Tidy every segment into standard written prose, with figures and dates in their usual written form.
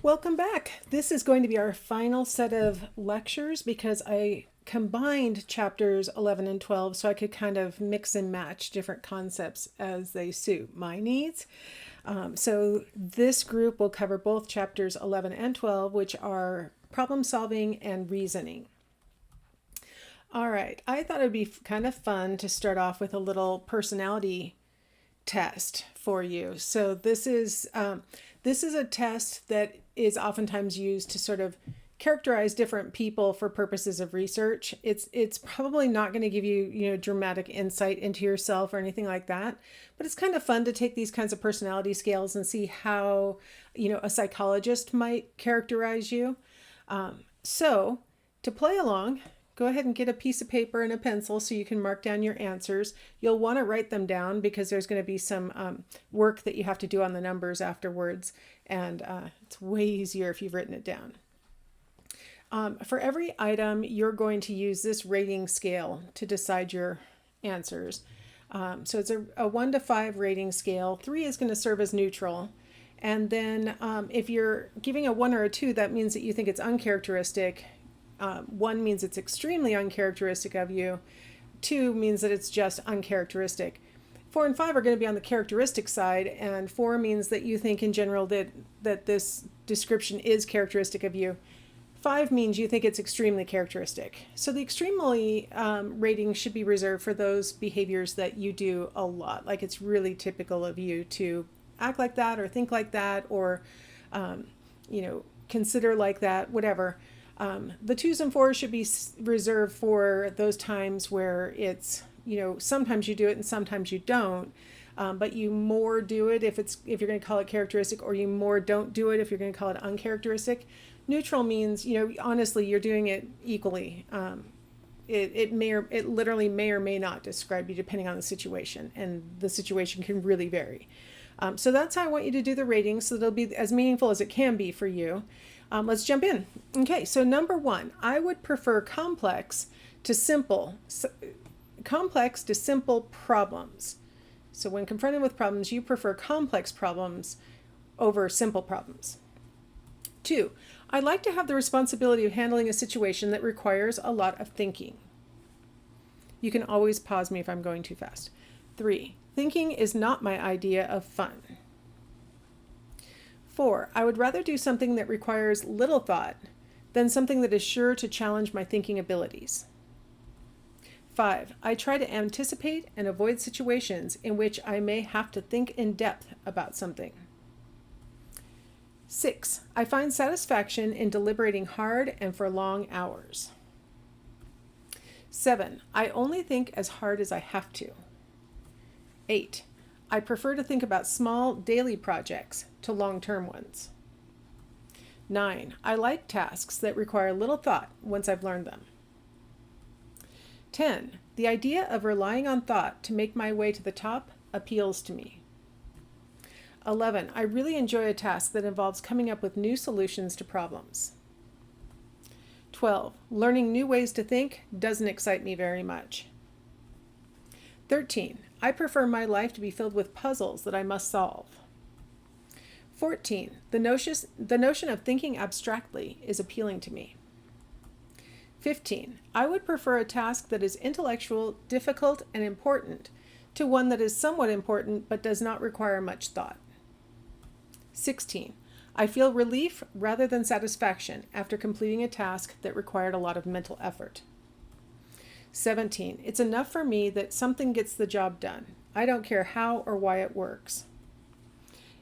Welcome back. This is going to be our final set of lectures because I combined chapters 11 and 12 so I could kind of mix and match different concepts as they suit my needs. So this group will cover both chapters 11 and 12, which are problem solving and reasoning. All right, I thought it would be kind of fun to start off with a little personality test for you. So this is a test that is oftentimes used to sort of characterize different people for purposes of research. It's probably not going to give you, dramatic insight into yourself or anything like that, but it's kind of fun to take these kinds of personality scales and see how, a psychologist might characterize you. So to play along, go ahead and get a piece of paper and a pencil so you can mark down your answers. You'll want to write them down because there's going to be some work that you have to do on the numbers afterwards. And it's way easier if you've written it down. For every item, you're going to use this rating scale to decide your answers. So it's a 1 to 5 rating scale. 3 is going to serve as neutral. And then if you're giving a 1 or a 2, that means that you think it's uncharacteristic. 1 means it's extremely uncharacteristic of you. 2 means that it's just uncharacteristic. 4 and 5 are going to be on the characteristic side, and 4 means that you think in general that this description is characteristic of you. 5 means you think it's extremely characteristic. So the extremely rating should be reserved for those behaviors that you do a lot. Like it's really typical of you to act like that or think like that or, consider like that, whatever. The 2s and 4s should be reserved for those times where it's, sometimes you do it and sometimes you don't, but you more do it if you're going to call it characteristic, or you more don't do it if you're going to call it uncharacteristic. Neutral means, honestly, you're doing it equally. It literally may or may not describe you depending on the situation, and the situation can really vary. So that's how I want you to do the rating, so it'll be as meaningful as it can be for you. Let's jump in. Okay, so number 1, I would prefer complex to simple problems. So when confronted with problems, you prefer complex problems over simple problems. 2, I'd like to have the responsibility of handling a situation that requires a lot of thinking. You can always pause me if I'm going too fast. 3, thinking is not my idea of fun. 4, I would rather do something that requires little thought than something that is sure to challenge my thinking abilities. 5, I try to anticipate and avoid situations in which I may have to think in depth about something. 6, I find satisfaction in deliberating hard and for long hours. 7, I only think as hard as I have to. 8, I prefer to think about small daily projects to long-term ones. 9, I like tasks that require little thought once I've learned them. 10, the idea of relying on thought to make my way to the top appeals to me. 11, I really enjoy a task that involves coming up with new solutions to problems. 12, learning new ways to think doesn't excite me very much. 13, I prefer my life to be filled with puzzles that I must solve. 14, the notion of thinking abstractly is appealing to me. 15, I would prefer a task that is intellectual, difficult, and important to one that is somewhat important but does not require much thought. 16, I feel relief rather than satisfaction after completing a task that required a lot of mental effort. 17, it's enough for me that something gets the job done. I don't care how or why it works.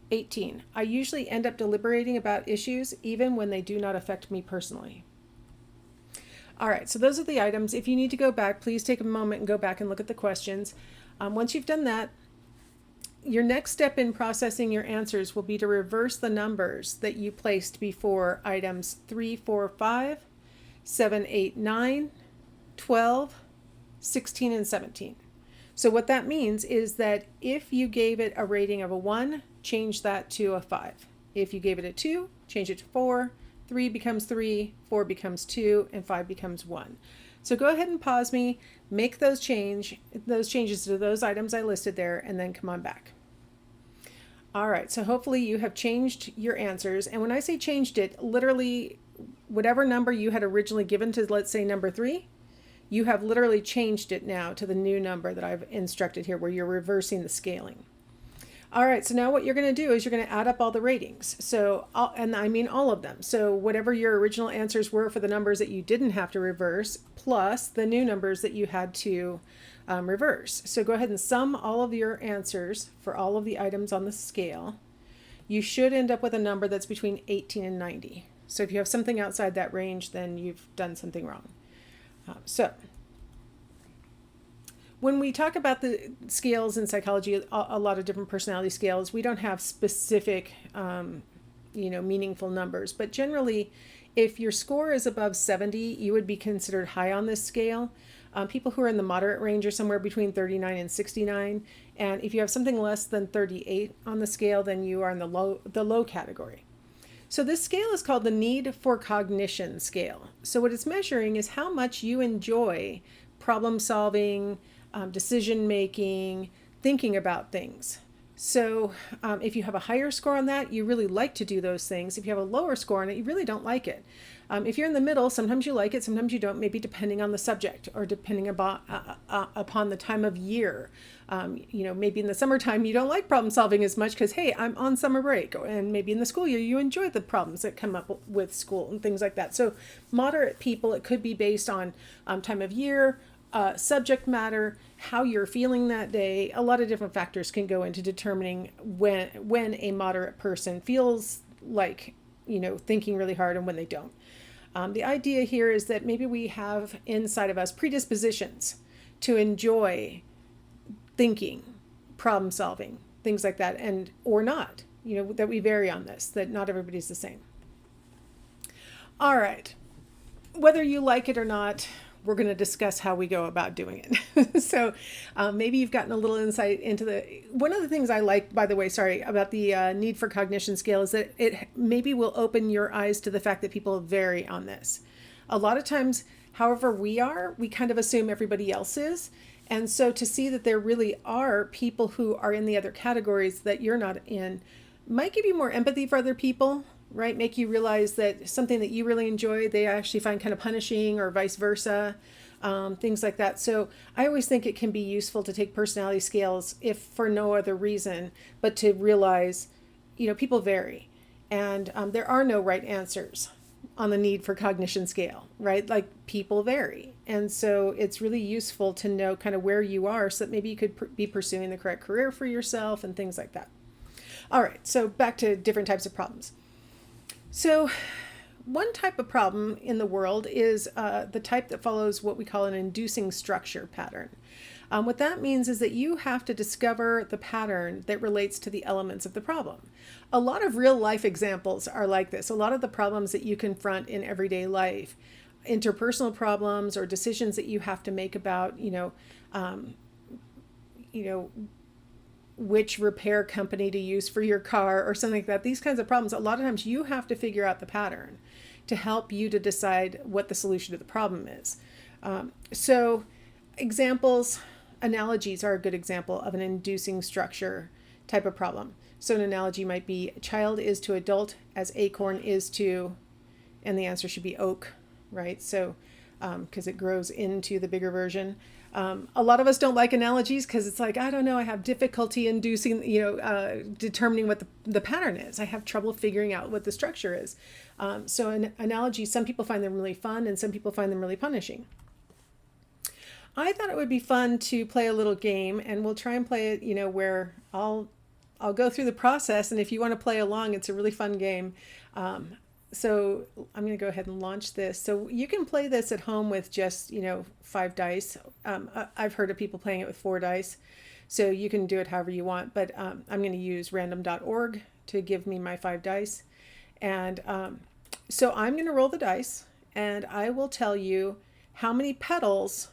18, I usually end up deliberating about issues even when they do not affect me personally. All right, so those are the items. If you need to go back, please take a moment and go back and look at the questions. Once you've done that, your next step in processing your answers will be to reverse the numbers that you placed before items 3, 4, 5, 7, 8, 9, 12, 16, and 17. So what that means is that if you gave it a rating of a 1, change that to a 5. If you gave it a 2, change it to 4. 3 becomes 3, 4 becomes 2, and 5 becomes 1. So go ahead and pause me, make those changes to those items I listed there, and then come on back. All right, so hopefully you have changed your answers. And when I say changed it, literally whatever number you had originally given to, let's say, number 3, you have literally changed it now to the new number that I've instructed here, where you're reversing the scaling. All right, so now what you're going to do is you're going to add up all the ratings. So, and I mean all of them. So whatever your original answers were for the numbers that you didn't have to reverse, plus the new numbers that you had to reverse. So go ahead and sum all of your answers for all of the items on the scale. You should end up with a number that's between 18 and 90. So if you have something outside that range, then you've done something wrong. So when we talk about the scales in psychology, a lot of different personality scales, we don't have specific, meaningful numbers. But generally, if your score is above 70, you would be considered high on this scale. People who are in the moderate range are somewhere between 39 and 69. And if you have something less than 38 on the scale, then you are in the low category. So this scale is called the Need for Cognition scale. So what it's measuring is how much you enjoy problem solving, decision making, thinking about things. So if you have a higher score on that, you really like to do those things. If you have a lower score on it, you really don't like it. If you're in the middle, sometimes you like it, sometimes you don't, maybe depending on the subject or depending upon the time of year. Maybe in the summertime, you don't like problem solving as much because, hey, I'm on summer break. And maybe in the school year, you enjoy the problems that come up with school and things like that. So moderate people, it could be based on time of year, subject matter, how you're feeling that day. A lot of different factors can go into determining when a moderate person feels like, thinking really hard and when they don't. The idea here is that maybe we have inside of us predispositions to enjoy thinking, problem solving, things like that, and or not, that we vary on this, that not everybody's the same. All right, whether you like it or not, we're going to discuss how we go about doing it. So maybe you've gotten a little insight into one of the things I like, by the way, about the Need for Cognition scale is that it maybe will open your eyes to the fact that people vary on this. A lot of times, however we are, we kind of assume everybody else is. And so to see that there really are people who are in the other categories that you're not in might give you more empathy for other people, right? Make you realize that something that you really enjoy, they actually find kind of punishing, or vice versa, things like that. So I always think it can be useful to take personality scales, if for no other reason, but to realize, people vary. And there are no right answers on the Need for Cognition scale, right? Like, people vary. And so it's really useful to know kind of where you are so that maybe you could be pursuing the correct career for yourself and things like that. All right, so back to different types of problems. So one type of problem in the world is the type that follows what we call an inducing structure pattern. What that means is that you have to discover the pattern that relates to the elements of the problem. A lot of real life examples are like this. A lot of the problems that you confront in everyday life, interpersonal problems or decisions that you have to make about, which repair company to use for your car or something like that. These kinds of problems, a lot of times you have to figure out the pattern to help you to decide what the solution to the problem is. So examples, analogies are a good example of an inducing structure type of problem. So an analogy might be child is to adult as acorn is to, and the answer should be oak, right? So because it grows into the bigger version. A lot of us don't like analogies because it's like, I don't know, I have difficulty inducing, determining what the pattern is. I have trouble figuring out what the structure is. So an analogy, some people find them really fun and some people find them really punishing. I thought it would be fun to play a little game, and we'll try and play it, where I'll go through the process, and if you want to play along, it's a really fun game. So I'm going to go ahead and launch this. So you can play this at home with just, 5 dice. I've heard of people playing it with 4 dice. So you can do it however you want. But I'm going to use random.org to give me my 5 dice. And so I'm going to roll the dice, and I will tell you how many petals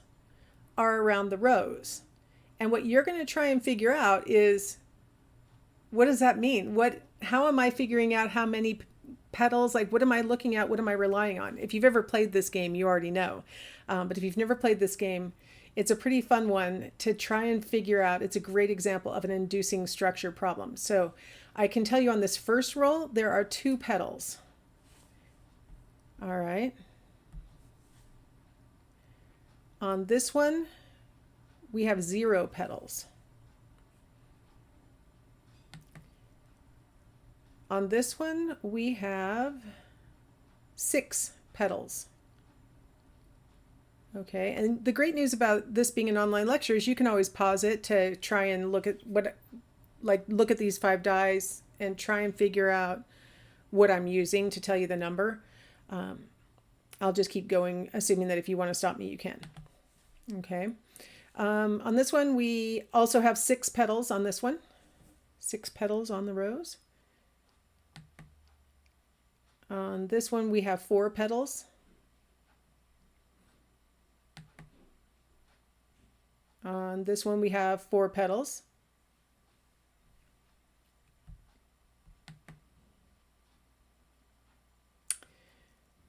are around the rose. And what you're going to try and figure out is, what does that mean? How am I figuring out how many petals? Like, what am I looking at? What am I relying on? If you've ever played this game, you already know. But if you've never played this game, it's a pretty fun one to try and figure out. It's a great example of an inducing structure problem. So I can tell you on this first roll, there are 2 petals. All right. On this one, we have 0 petals. On this one, we have 6 petals. Okay, and the great news about this being an online lecture is you can always pause it to try and look at look at these 5 dies and try and figure out what I'm using to tell you the number. I'll just keep going, assuming that if you want to stop me, you can. Okay. On this one, we also have 6 petals on this one. 6 petals on the rose. On this one, we have 4 petals. On this one, we have 4 petals.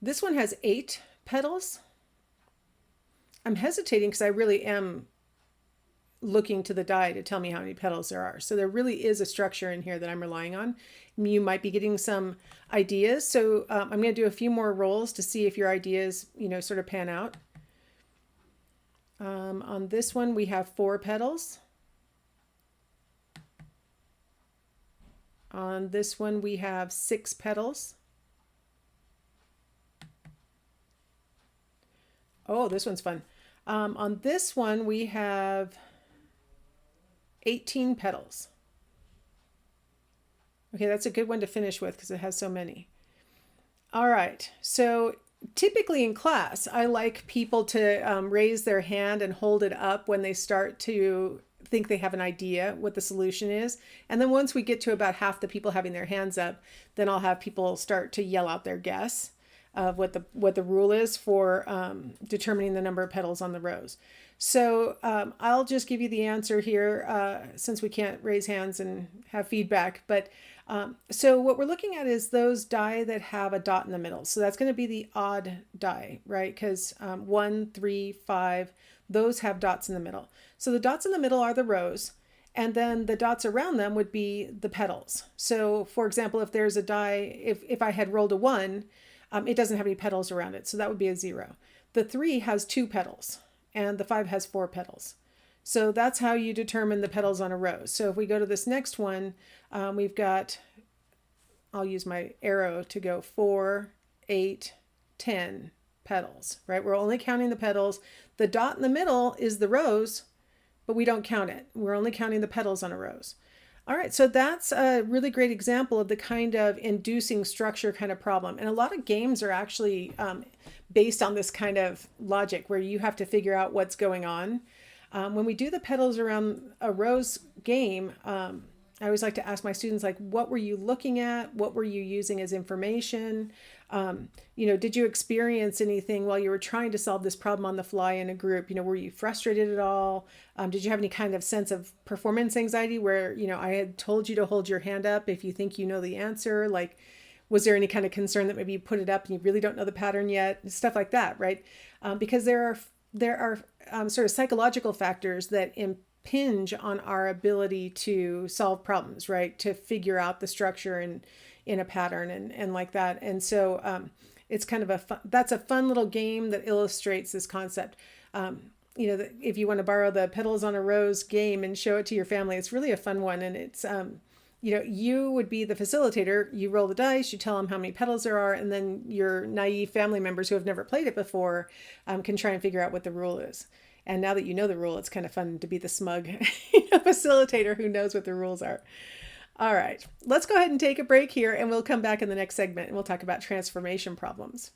This one has 8 petals. I'm hesitating because I really am looking to the die to tell me how many petals there are. So there really is a structure in here that I'm relying on. You might be getting some ideas. So I'm going to do a few more rolls to see if your ideas, sort of pan out. On this one, we have 4 petals. On this one, we have 6 petals. Oh, this one's fun. On this one, we have 18 petals. Okay, that's a good one to finish with because it has so many. All right, so typically in class, I like people to raise their hand and hold it up when they start to think they have an idea what the solution is. And then once we get to about half the people having their hands up, then I'll have people start to yell out their guess of what the rule is for determining the number of petals on the rose. So I'll just give you the answer here since we can't raise hands and have feedback. But so what we're looking at is those die that have a dot in the middle. So that's going to be the odd die, right? Because 1, 3, 5, those have dots in the middle. So the dots in the middle are the rows. And then the dots around them would be the petals. So for example, if there's a die, if I had rolled a 1, it doesn't have any petals around it. So that would be a 0. The 3 has 2 petals and the 5 has 4 petals. So that's how you determine the petals on a rose. So if we go to this next one, we've got, I'll use my arrow to go 4, 8, 10 petals, right? We're only counting the petals. The dot in the middle is the rose, but we don't count it. We're only counting the petals on a rose. All right, so that's a really great example of the kind of inducing structure kind of problem. And a lot of games are actually based on this kind of logic where you have to figure out what's going on. When we do the petals around a rose game, I always like to ask my students, like, what were you looking at? What were you using as information? Did you experience anything while you were trying to solve this problem on the fly in a group? Were you frustrated at all? Did you have any kind of sense of performance anxiety where, I had told you to hold your hand up if you think you know the answer? Like, was there any kind of concern that maybe you put it up and you really don't know the pattern yet? Stuff like that, right? Because there are sort of psychological factors that impinge on our ability to solve problems, right? To figure out the structure in a pattern and like that. And so it's kind of that's a fun little game that illustrates this concept. If you want to borrow the petals on a rose game and show it to your family, it's really a fun one. And it's, you would be the facilitator. You roll the dice, you tell them how many petals there are, and then your naive family members who have never played it before can try and figure out what the rule is. And now that you know the rule, it's kind of fun to be the smug facilitator who knows what the rules are. All right, let's go ahead and take a break here, and we'll come back in the next segment and we'll talk about transformation problems.